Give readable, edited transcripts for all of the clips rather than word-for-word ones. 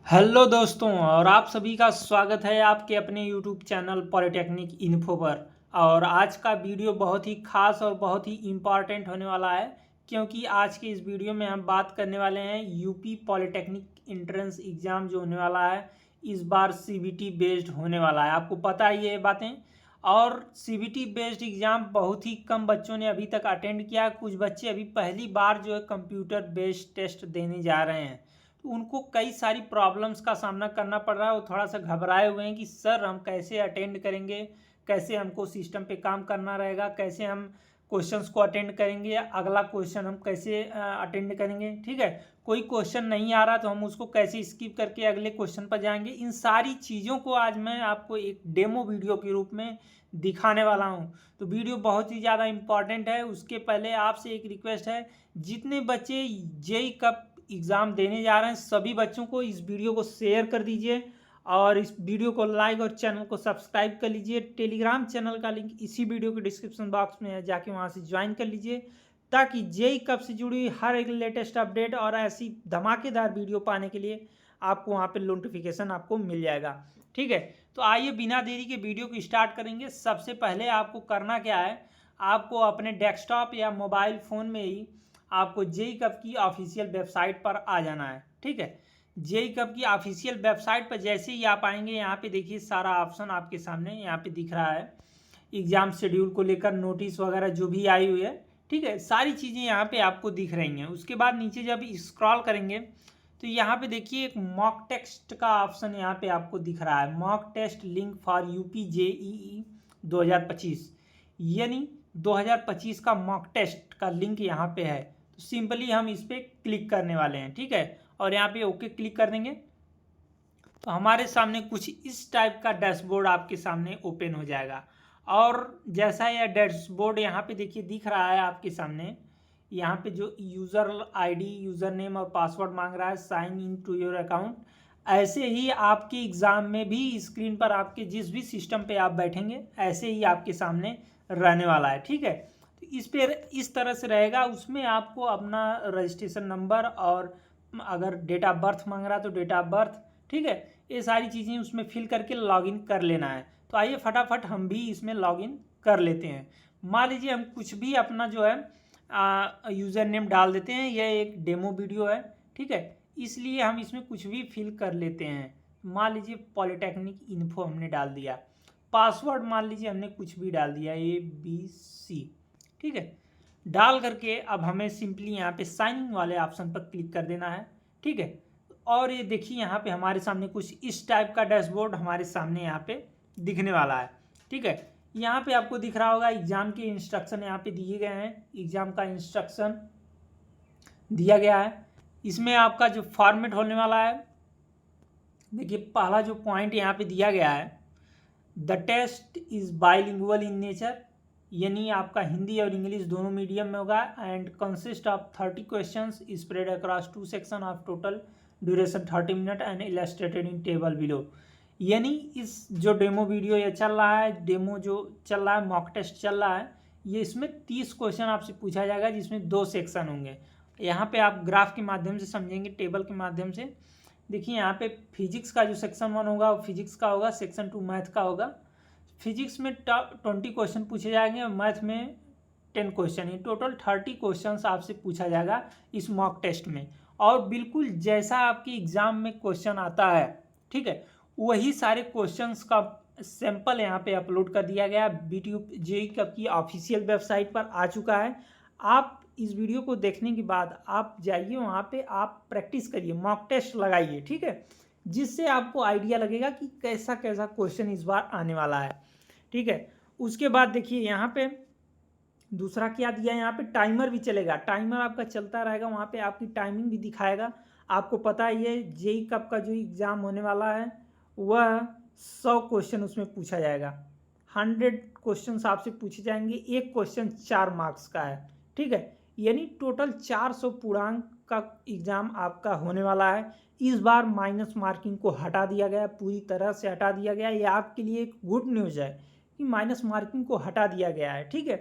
Hello दोस्तों और आप सभी का स्वागत है आपके अपने यूट्यूब चैनल पॉलिटेक्निक इन्फो पर। और आज का वीडियो बहुत ही खास और बहुत ही इम्पॉर्टेंट होने वाला है, क्योंकि आज के इस वीडियो में हम बात करने वाले हैं यूपी पॉलिटेक्निक एंट्रेंस एग्ज़ाम जो होने वाला है इस बार सीबीटी बेस्ड होने वाला है। आपको पता ही है ये बातें। और सीबीटी बेस्ड एग्ज़ाम बहुत ही कम बच्चों ने अभी तक अटेंड किया। कुछ बच्चे अभी पहली बार जो है कंप्यूटर बेस्ड टेस्ट देने जा रहे हैं, तो उनको कई सारी प्रॉब्लम्स का सामना करना पड़ रहा है। वो थोड़ा सा घबराए हुए हैं कि सर हम कैसे अटेंड करेंगे, कैसे हमको सिस्टम पे काम करना रहेगा, कैसे हम क्वेश्चंस को अटेंड करेंगे, या अगला क्वेश्चन हम कैसे अटेंड करेंगे। ठीक है, कोई क्वेश्चन नहीं आ रहा तो हम उसको कैसे स्किप करके अगले क्वेश्चन पर जाएंगे। इन सारी चीज़ों को आज मैं आपको एक डेमो वीडियो के रूप में दिखाने वाला हूँ। तो वीडियो बहुत ही ज़्यादा इम्पॉर्टेंट है। उसके पहले आपसे एक रिक्वेस्ट है, जितने बच्चे जेई कप एग्ज़ाम देने जा रहे हैं सभी बच्चों को इस वीडियो को शेयर कर दीजिए और इस वीडियो को लाइक और चैनल को सब्सक्राइब कर लीजिए। टेलीग्राम चैनल का लिंक इसी वीडियो के डिस्क्रिप्शन बॉक्स में है, जाके वहाँ से ज्वाइन कर लीजिए, ताकि जेई कब से जुड़ी हुई हर एक लेटेस्ट अपडेट और ऐसी धमाकेदार वीडियो पाने के लिए आपको वहाँ पे नोटिफिकेशन आपको मिल जाएगा। ठीक है, तो आइए बिना देरी के वीडियो को स्टार्ट करेंगे। सबसे पहले आपको करना क्या है, आपको अपने डेस्कटॉप या मोबाइल फ़ोन में ही आपको जेई कप की ऑफिशियल वेबसाइट पर आ जाना है। ठीक है, जेई कप की ऑफिशियल वेबसाइट पर जैसे ही आप आएंगे, यहाँ पे देखिए सारा ऑप्शन आपके सामने यहाँ पे दिख रहा है। एग्ज़ाम शेड्यूल को लेकर नोटिस वगैरह जो भी आई हुई है, ठीक है, सारी चीज़ें यहाँ पे आपको दिख रही हैं। उसके बाद नीचे जब स्क्रॉल करेंगे तो यहाँ पे देखिए एक मॉक टेस्ट का ऑप्शन यहाँ पे आपको दिख रहा है, mock test link for UP JEE 2025, यानी 2025 का मॉक टेस्ट का लिंक यहाँ पे है। तो सिंपली हम इस पर क्लिक करने वाले हैं। ठीक है, और यहाँ पे ओके क्लिक कर देंगे तो हमारे सामने कुछ इस टाइप का डैशबोर्ड आपके सामने ओपन हो जाएगा। और जैसा यह डैशबोर्ड यहाँ पे देखिए दिख रहा है आपके सामने, यहाँ पे जो यूज़र आईडी, यूज़र नेम और पासवर्ड मांग रहा है, sign in to your account, ऐसे ही आपके एग्ज़ाम में भी स्क्रीन पर आपके जिस भी सिस्टम पे आप बैठेंगे ऐसे ही आपके सामने रहने वाला है। ठीक है, तो इस पर इस तरह से रहेगा। उसमें आपको अपना रजिस्ट्रेशन नंबर और अगर डेट ऑफ बर्थ मांग रहा है तो डेट ऑफ बर्थ, ठीक है, ये सारी चीज़ें उसमें फिल करके लॉगिन कर लेना है। तो आइए फटाफट हम भी इसमें लॉगिन कर लेते हैं। मान लीजिए हम कुछ भी अपना जो है यूज़र नेम डाल देते हैं। यह एक डेमो वीडियो है, ठीक है, इसलिए हम इसमें कुछ भी फिल कर लेते हैं। मान लीजिए पॉलिटेक्निक इन्फो हमने डाल दिया, पासवर्ड मान लीजिए हमने कुछ भी डाल दिया ABC, ठीक है, डाल करके अब हमें सिंपली यहाँ पे साइन इन वाले ऑप्शन पर क्लिक कर देना है। ठीक है, और ये देखिए यहाँ पे हमारे सामने कुछ इस टाइप का डैशबोर्ड हमारे सामने यहाँ पे दिखने वाला है। ठीक है, यहाँ पे आपको दिख रहा होगा एग्जाम के इंस्ट्रक्शन यहाँ पे दिए गए हैं। एग्जाम का इंस्ट्रक्शन दिया गया है। इसमें आपका जो फॉर्मेट होने वाला है, देखिए पहला जो पॉइंट यहाँ पे दिया गया है, the test is bilingual in nature, यानी आपका हिंदी और इंग्लिश दोनों मीडियम में होगा, and consist of 30 questions spread across 2 section of total duration 30 minute and illustrated in table below. यानी इस जो डेमो वीडियो ये चल रहा है, डेमो जो चल रहा है, मॉक टेस्ट चल रहा है, ये इसमें 30 क्वेश्चन आपसे पूछा जाएगा, जिसमें 2 सेक्शन होंगे। यहाँ पे आप ग्राफ के माध्यम से समझेंगे, टेबल के माध्यम से। देखिए यहाँ पे फिजिक्स का जो सेक्शन 1 होगा वो फिजिक्स का होगा, सेक्शन 2 मैथ का होगा। फिजिक्स में 20 क्वेश्चन पूछे जाएंगे और मैथ में 10 क्वेश्चन, ये टोटल 30 क्वेश्चन आपसे पूछा जाएगा इस मॉक टेस्ट में। और बिल्कुल जैसा आपके एग्जाम में क्वेश्चन आता है, ठीक है, वही सारे क्वेश्चंस का सैंपल यहाँ पे अपलोड कर दिया गया। BTU जेईई कप की ऑफिशियल वेबसाइट पर आ चुका है। आप इस वीडियो को देखने के बाद आप जाइए वहाँ पे, आप प्रैक्टिस करिए, मॉक टेस्ट लगाइए, ठीक है, जिससे आपको आइडिया लगेगा कि कैसा कैसा क्वेश्चन इस बार आने वाला है। ठीक है, उसके बाद देखिए यहाँ पे दूसरा क्या दिया है, यहाँ पे टाइमर भी चलेगा, टाइमर आपका चलता रहेगा, वहाँ पे आपकी टाइमिंग भी दिखाएगा। आपको पता है ये जेईई कप का जो एग्ज़ाम होने वाला है वह 100 क्वेश्चन उसमें पूछा जाएगा, 100 क्वेश्चन आपसे पूछे जाएंगे, एक क्वेश्चन 4 मार्क्स का है। ठीक है, यानी टोटल 400 पूर्णांक का एग्ज़ाम आपका होने वाला है। इस बार माइनस मार्किंग को हटा दिया गया, पूरी तरह से हटा दिया गया। ये आपके लिए एक गुड न्यूज़ है कि माइनस मार्किंग को हटा दिया गया है। ठीक है,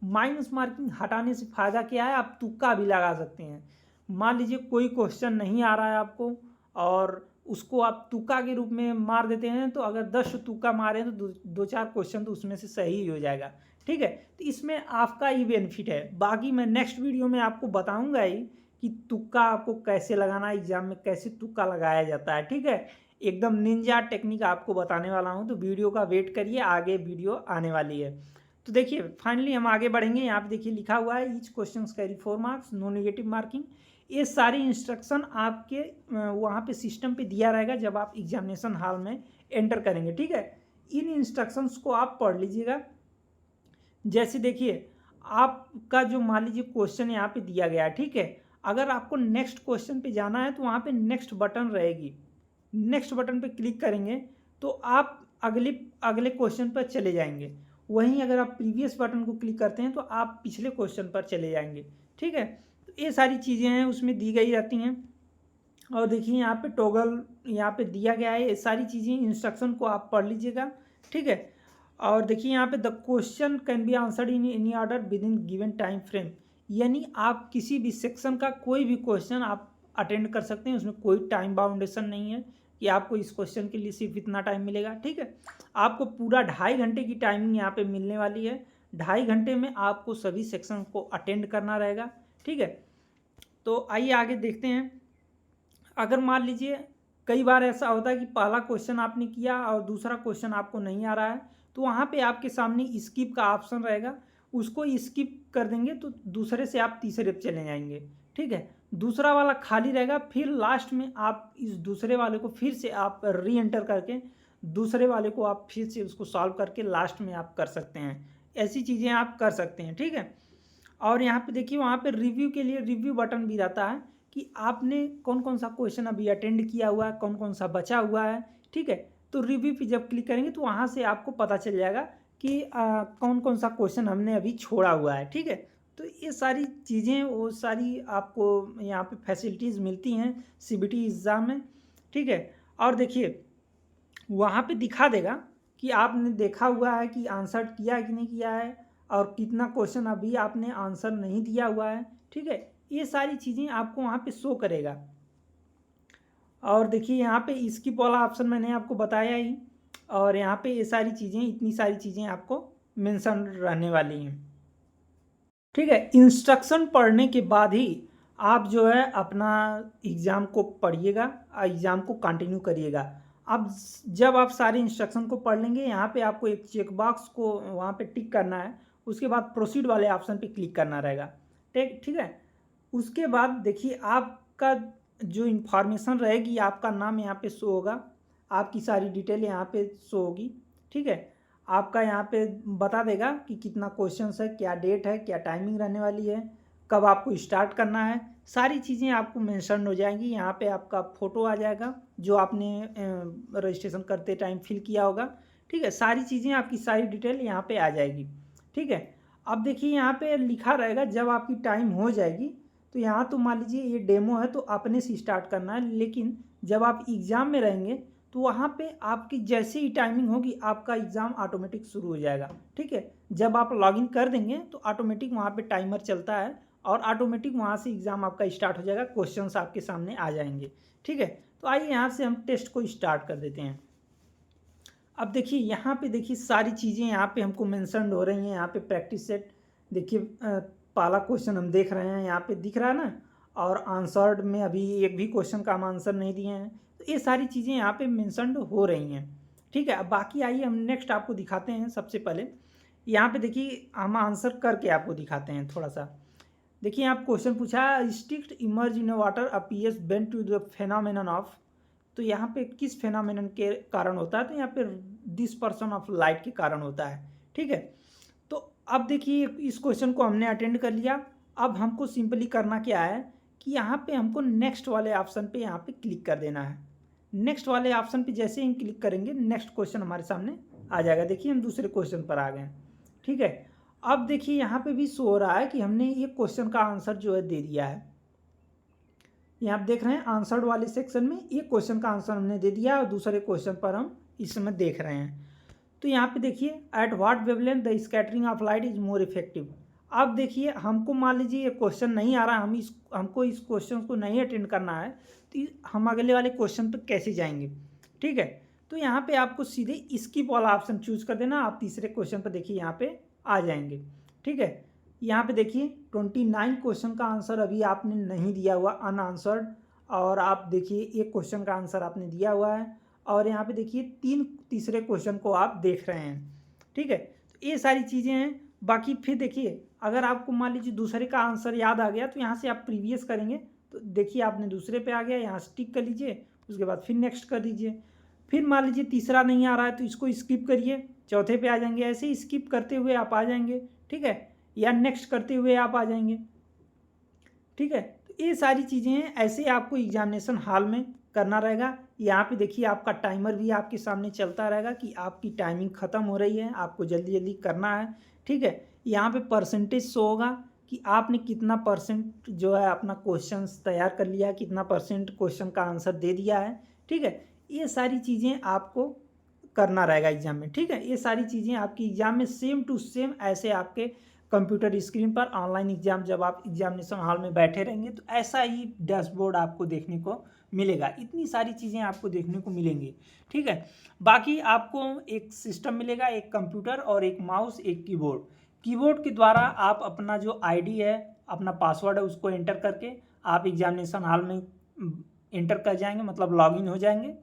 माइनस मार्किंग हटाने से फ़ायदा क्या है, आप तुक्का भी लगा सकते हैं। मान लीजिए कोई क्वेश्चन नहीं आ रहा है आपको और उसको आप तुक्का के रूप में मार देते हैं, तो अगर 10 तुक्का मारें तो 2-4 क्वेश्चन तो उसमें से सही ही हो जाएगा। ठीक है, तो इसमें आपका ही बेनिफिट है। बाकी मैं नेक्स्ट वीडियो में आपको बताऊंगा ही कि तुक्का आपको कैसे लगाना है, एग्जाम में कैसे तुक्का लगाया जाता है। ठीक है, एकदम निंजा टेक्निक आपको बताने वाला हूँ, तो वीडियो का वेट करिए, आगे वीडियो आने वाली है। तो देखिए फाइनली हम आगे बढ़ेंगे। यहाँ पे देखिए लिखा हुआ है each question carry 4 marks, no negative marking. ये सारी इंस्ट्रक्शन आपके वहाँ पे सिस्टम पे दिया रहेगा जब आप एग्जामिनेशन हॉल में एंटर करेंगे। ठीक है, इन इंस्ट्रक्शंस को आप पढ़ लीजिएगा। जैसे देखिए आपका जो मान लीजिए क्वेश्चन यहाँ पे दिया गया है, ठीक है, अगर आपको नेक्स्ट क्वेश्चन पे जाना है तो वहाँ पे नेक्स्ट बटन रहेगी, नेक्स्ट बटन पे क्लिक करेंगे तो आप अगले क्वेश्चन पर चले जाएंगे। वहीं अगर आप प्रीवियस बटन को क्लिक करते हैं तो आप पिछले क्वेश्चन पर चले जाएंगे। ठीक है, तो ये सारी चीज़ें हैं उसमें दी गई रहती हैं। और देखिए यहाँ पे टॉगल यहाँ पे दिया गया है, ये सारी चीज़ें इंस्ट्रक्शन को आप पढ़ लीजिएगा। ठीक है, और देखिए यहाँ पे the question can be answered in any order with in given time frame, यानी आप किसी भी सेक्शन का कोई भी क्वेश्चन आप अटेंड कर सकते हैं, उसमें कोई टाइम बाउंडेशन नहीं है कि आपको इस क्वेश्चन के लिए सिर्फ इतना टाइम मिलेगा। ठीक है, आपको पूरा 2.5 घंटे की टाइमिंग यहाँ पे मिलने वाली है। 2.5 घंटे में आपको सभी सेक्शन को अटेंड करना रहेगा। ठीक है, तो आइए आगे देखते हैं। अगर मान लीजिए कई बार ऐसा होता है कि पहला क्वेश्चन आपने किया और दूसरा क्वेश्चन आपको नहीं आ रहा है, तो वहाँ पे आपके सामने स्किप का ऑप्शन रहेगा, उसको स्किप कर देंगे तो दूसरे से आप तीसरे पे चले जाएंगे। ठीक है, दूसरा वाला खाली रहेगा, फिर लास्ट में आप इस दूसरे वाले को फिर से आप री एंटर करके दूसरे वाले को आप फिर से उसको सॉल्व करके लास्ट में आप कर सकते हैं। ऐसी चीज़ें आप कर सकते हैं। ठीक है, और यहाँ पे देखिए वहाँ पे रिव्यू के लिए रिव्यू बटन भी रहता है कि आपने कौन कौन सा क्वेश्चन अभी अटेंड किया हुआ है, कौन कौन सा बचा हुआ है। ठीक है, तो रिव्यू पे जब क्लिक करेंगे तो वहाँ से आपको पता चल जाएगा कि कौन कौन सा क्वेश्चन हमने अभी छोड़ा हुआ है। ठीक है, तो ये सारी चीज़ें वो सारी आपको यहाँ पे फैसिलिटीज़ मिलती हैं CBT एग्ज़ाम में। ठीक है, और देखिए वहाँ पे दिखा देगा कि आपने देखा हुआ है कि आंसर किया है कि नहीं किया है, और कितना क्वेश्चन अभी आपने आंसर नहीं दिया हुआ है। ठीक है, ये सारी चीज़ें आपको वहाँ पे शो करेगा। और देखिए यहाँ पे स्किप वाला ऑप्शन मैंने आपको बताया ही, और यहाँ पे ये सारी चीज़ें इतनी सारी चीज़ें आपको मेंशन रहने वाली हैं। ठीक है, इंस्ट्रक्शन पढ़ने के बाद ही आप जो है अपना एग्ज़ाम को पढ़िएगा, एग्ज़ाम को कंटिन्यू करिएगा। अब जब आप सारे इंस्ट्रक्शन को पढ़ लेंगे, यहाँ पे आपको एक चेक बॉक्स को वहाँ पे टिक करना है, उसके बाद प्रोसीड वाले ऑप्शन पे क्लिक करना रहेगा। ठीक है, उसके बाद देखिए आपका जो इन्फॉर्मेशन रहेगी, आपका नाम यहाँ पे शो होगा, आपकी सारी डिटेल यहाँ पे शो होगी। ठीक है, आपका यहाँ पे बता देगा कि कितना क्वेश्चन है, क्या डेट है, क्या टाइमिंग रहने वाली है, कब आपको स्टार्ट करना है, सारी चीज़ें आपको मेंशन हो जाएंगी। यहाँ पे आपका फ़ोटो आ जाएगा जो आपने रजिस्ट्रेशन करते टाइम फिल किया होगा। ठीक है, सारी चीज़ें आपकी सारी डिटेल यहाँ पे आ जाएगी। ठीक है, अब देखिए यहाँ पे लिखा रहेगा जब आपकी टाइम हो जाएगी, तो यहाँ तो मान लीजिए ये डेमो है तो अपने से स्टार्ट करना है, लेकिन जब आप एग्ज़ाम में रहेंगे तो वहाँ पे आपकी जैसे ही टाइमिंग होगी आपका एग्ज़ाम ऑटोमेटिक शुरू हो जाएगा। ठीक है, जब आप लॉगिन कर देंगे तो ऑटोमेटिक वहाँ पे टाइमर चलता है और ऑटोमेटिक वहाँ से एग्ज़ाम आपका स्टार्ट हो जाएगा, क्वेश्चंस आपके सामने आ जाएंगे। ठीक है, तो आइए यहाँ से हम टेस्ट को स्टार्ट कर देते हैं। अब देखिए यहाँ पे देखिए सारी चीज़ें यहाँ पे हमको मेंशन हो रही हैं। यहाँ पे प्रैक्टिस सेट देखिए पहला क्वेश्चन हम देख रहे हैं, यहाँ पे दिख रहा है ना, और आंसर्ड में अभी एक भी क्वेश्चन का हम आंसर नहीं दिए हैं, तो ये सारी चीज़ें यहाँ पे मेंशन हो रही हैं। ठीक है, अब बाकी आइए हम नेक्स्ट आपको दिखाते हैं। सबसे पहले यहाँ पे देखिए हम आंसर करके आपको दिखाते हैं थोड़ा सा। देखिए आप क्वेश्चन पूछा stick immersed in water appears bent to the phenomenon of, तो यहाँ पे किस फेनोमेनन के कारण होता है, तो यहाँ पे डिस्पर्सन ऑफ लाइट के कारण होता है। ठीक है, तो अब देखिए इस क्वेश्चन को हमने अटेंड कर लिया। अब हमको सिंपली करना क्या है कि यहाँ पे हमको नेक्स्ट वाले ऑप्शन पे यहाँ पे क्लिक कर देना है। नेक्स्ट वाले ऑप्शन पे जैसे ही क्लिक करेंगे नेक्स्ट क्वेश्चन हमारे सामने आ जाएगा। देखिए हम दूसरे क्वेश्चन पर आ गए। ठीक है, अब देखिए यहाँ पे भी शो हो रहा है कि हमने ये क्वेश्चन का आंसर जो है दे दिया है। यहाँ आप देख रहे हैं आंसर्ड वाले सेक्शन में एक क्वेश्चन का आंसर हमने दे दिया और दूसरे क्वेश्चन पर हम इस समय देख रहे हैं। तो यहाँ पे देखिए at what wavelength the scattering of light is more effective. अब देखिए हमको मान लीजिए ये क्वेश्चन नहीं आ रहा, हमको इस क्वेश्चन को नहीं अटेंड करना है, तो हम अगले वाले क्वेश्चन पे कैसे जाएंगे? ठीक है, तो यहाँ पे आपको सीधे स्किप वाला ऑप्शन चूज कर देना। आप तीसरे क्वेश्चन पर देखिए यहाँ पे आ जाएंगे। ठीक है, यहाँ पे देखिए 29 क्वेश्चन का आंसर अभी आपने नहीं दिया हुआ, अनआंसर्ड, और आप देखिए एक क्वेश्चन का आंसर आपने दिया हुआ है, और यहाँ पे देखिए 3 तीसरे क्वेश्चन को आप देख रहे हैं। ठीक है, तो ये सारी चीज़ें हैं। बाकी फिर देखिए अगर आपको मान लीजिए दूसरे का आंसर याद आ गया तो यहाँ से आप प्रीवियस करेंगे, तो देखिए आपने दूसरे पे आ गया, यहाँ से टिक कर लीजिए, उसके बाद फिर नेक्स्ट कर दीजिए। फिर मान लीजिए तीसरा नहीं आ रहा है तो इसको स्किप करिए, चौथे पे आ जाएंगे, ऐसे ही स्किप करते हुए आप आ जाएंगे। ठीक है, या नेक्स्ट करते हुए आप आ जाएंगे। ठीक है, तो ये सारी चीज़ें हैं, ऐसे आपको एग्जामिनेशन हॉल में करना रहेगा। यहाँ पे देखिए आपका टाइमर भी आपके सामने चलता रहेगा कि आपकी टाइमिंग ख़त्म हो रही है, आपको जल्दी जल्दी करना है। ठीक है, यहाँ पे परसेंटेज शो होगा कि आपने कितना परसेंट जो है अपना क्वेश्चंस तैयार कर लिया है, कितना परसेंट क्वेश्चन का आंसर दे दिया है। ठीक है, ये सारी चीज़ें आपको करना रहेगा एग्जाम में। ठीक है, ये सारी चीज़ें आपकी एग्जाम में सेम टू सेम ऐसे आपके कंप्यूटर स्क्रीन पर ऑनलाइन एग्जाम जब आप एग्जामिनेशन हॉल में बैठे रहेंगे तो ऐसा ही डैशबोर्ड आपको देखने को मिलेगा। इतनी सारी चीज़ें आपको देखने को मिलेंगी। ठीक है, बाकी आपको एक सिस्टम मिलेगा, एक कंप्यूटर और एक माउस, एक कीबोर्ड। कीबोर्ड के द्वारा आप अपना जो आईडी है, अपना पासवर्ड है, उसको एंटर करके आप एग्जामिनेशन हॉल में एंटर कर जाएंगे, मतलब लॉगिन हो जाएंगे।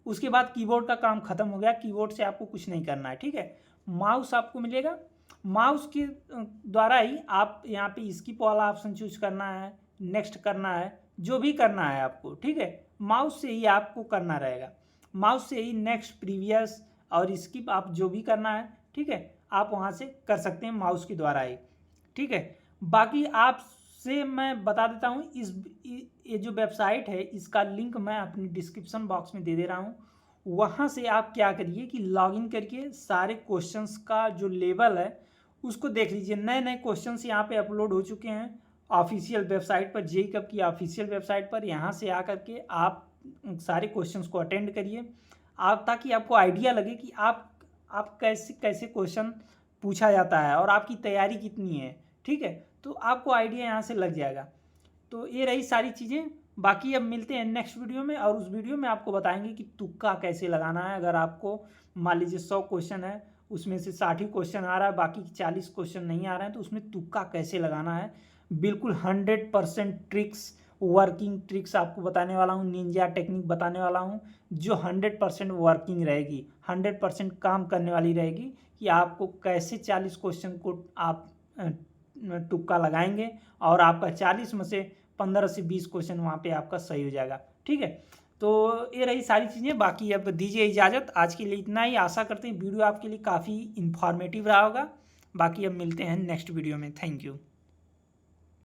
उसके बाद कीबोर्ड का काम खत्म हो गया, कीबोर्ड से आपको कुछ नहीं करना है। ठीक है, माउस आपको मिलेगा, माउस के द्वारा ही आप यहाँ पे स्किप वाला ऑप्शन चूज करना है, नेक्स्ट करना है, जो भी करना है आपको। ठीक है, माउस से ही आपको करना रहेगा, माउस से ही नेक्स्ट, प्रीवियस और स्किप आप जो भी करना है। ठीक है, आप वहाँ से कर सकते हैं माउस के द्वारा ही। ठीक है, बाकी आपसे मैं बता देता हूँ, ये जो वेबसाइट है इसका लिंक मैं अपनी डिस्क्रिप्शन बॉक्स में दे दे रहा हूँ। वहाँ से आप क्या करिए कि लॉगिन करके सारे क्वेश्चंस का जो लेवल है उसको देख लीजिए। नए नए क्वेश्चंस यहाँ पे अपलोड हो चुके हैं ऑफिशियल वेबसाइट पर, जेईई कब की ऑफिशियल वेबसाइट पर। यहाँ से आकर के आप सारे क्वेश्चंस को अटेंड करिए, आप ताकि आपको आइडिया लगे कि आप कैसे कैसे क्वेश्चन पूछा जाता है और आपकी तैयारी कितनी है। ठीक है, तो आपको आइडिया यहाँ से लग जाएगा। तो ये रही सारी चीज़ें। बाकी अब मिलते हैं नेक्स्ट वीडियो में, और उस वीडियो में आपको बताएंगे कि तुक्का कैसे लगाना है। अगर आपको मान लीजिए 100 क्वेश्चन है, उसमें से 60 ही क्वेश्चन आ रहा है, बाकी 40 क्वेश्चन नहीं आ रहे हैं, तो उसमें तुक्का कैसे लगाना है। बिल्कुल 100% ट्रिक्स, वर्किंग ट्रिक्स आपको बताने वाला हूँ, निंजा टेक्निक बताने वाला हूँ, जो 100% वर्किंग रहेगी, 100% काम करने वाली रहेगी कि आपको कैसे 40 क्वेश्चन को आप तुक्का लगाएंगे और आपका 40 में से 15 से 20 क्वेश्चन वहाँ पे आपका सही हो जाएगा। ठीक है, तो ये रही सारी चीज़ें। बाकी अब दीजिए इजाज़त, आज के लिए इतना ही। आशा करते हैं वीडियो आपके लिए काफ़ी इन्फॉर्मेटिव रहा होगा। बाकी अब मिलते हैं नेक्स्ट वीडियो में। Thank you.